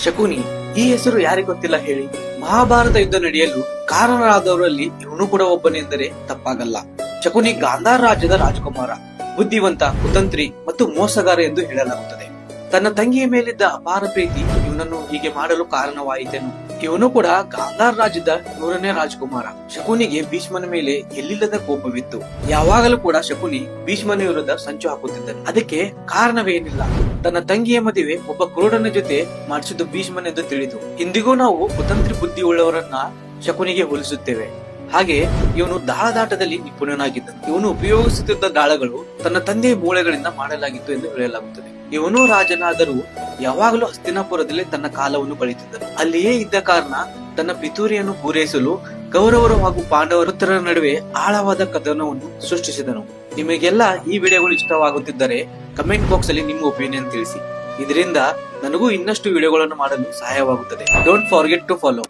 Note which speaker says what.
Speaker 1: ಶಕುನಿ ಈ ಹೆಸರು ಯಾರಿಗೆ ಗೊತ್ತಿಲ್ಲ ಹೇಳಿ. ಮಹಾಭಾರತ ಯುದ್ಧ ನಡೆಯಲು ಕಾರಣರಾದವರಲ್ಲಿ ಇವನು ಕೂಡ ಒಬ್ಬನೆಂದರೆ ತಪ್ಪಾಗಲ್ಲ. ಶಕುನಿ ಗಾಂಧಾರ ರಾಜ್ಯದ ರಾಜಕುಮಾರ, ಬುದ್ಧಿವಂತ, ಕುತಂತ್ರಿ ಮತ್ತು ಮೋಸಗಾರ ಎಂದು ಹೇಳಲಾಗುತ್ತದೆ. ತನ್ನ ತಂಗಿಯ ಮೇಲಿದ್ದ ಅಪಾರ ಪ್ರೀತಿ ಇವನನ್ನು ಹೀಗೆ ಮಾಡಲು ಕಾರಣವಾಯಿತೆನು. ಇವನು ಕೂಡ ಗಾಂಧಾರ ರಾಜ್ಯದ 100ನೇ ರಾಜಕುಮಾರ. ಶಕುನಿಗೆ ಭೀಷ್ಮನ ಮೇಲೆ ಎಲ್ಲಿಲ್ಲದ ಕೋಪವಿತ್ತು. ಯಾವಾಗಲೂ ಕೂಡ ಶಕುನಿ ಭೀಷ್ಮನ ವಿರುದ್ಧ ಸಂಚು ಹಾಕುತ್ತಿದ್ದನು. ಅದಕ್ಕೆ ಕಾರಣವೇನಿಲ್ಲ. ತನ್ನ ತಂಗಿಯ ಮದುವೆ ಒಬ್ಬ ಕುರುಡನ ಜೊತೆ ಮಾಡಿಸಿದ್ದು ಭೀಷ್ಮನೆಂದು ತಿಳಿದು ಇಂದಿಗೂ ನಾವು ಕುತಂತ್ರಿ ಬುದ್ಧಿ ಉಳ್ಳವರನ್ನ ಶಕುನಿಗೆ ಹೋಲಿಸುತ್ತೇವೆ. ಹಾಗೆ ಇವನು ದಾಳದಾಟದಲ್ಲಿ ನಿಪುಣನಾಗಿದ್ದನು. ಇವನು ಉಪಯೋಗಿಸುತ್ತಿದ್ದ ದಾಳಗಳು ತನ್ನ ತಂದೆಯ ಮೂಳೆಗಳಿಂದ ಮಾಡಲಾಗಿತ್ತು ಎಂದು ಹೇಳಲಾಗುತ್ತದೆ. ಇವನು ರಾಜನಾದರೂ ಯಾವಾಗಲೂ ಹಸ್ತಿನಾಪುರದಲ್ಲಿ ತನ್ನ ಕಾಲವನ್ನು ಕಳೆಯುತ್ತಿದ್ದನು. ಅಲ್ಲಿಯೇ ಇದ್ದ ಕಾರಣ ತನ್ನ ಪಿತೂರಿಯನ್ನು ಪೂರೈಸಲು ಕೌರವರು ಹಾಗೂ ಪಾಂಡವರ ನಡುವೆ ಆಳವಾದ ಕದನವನ್ನು ಸೃಷ್ಟಿಸಿದನು. ನಿಮಗೆಲ್ಲ ಈ ವಿಡಿಯೋಗಳು ಇಷ್ಟವಾಗುತ್ತಿದ್ದರೆ ಕಮೆಂಟ್ ಬಾಕ್ಸ್ ಅಲ್ಲಿ ನಿಮ್ಮ ಒಪಿನಿಯನ್ ತಿಳಿಸಿ. ಇದರಿಂದ ನನಗೂ ಇನ್ನಷ್ಟು ವಿಡಿಯೋಗಳನ್ನು ಮಾಡಲು ಸಹಾಯವಾಗುತ್ತದೆ. Don't forget to follow.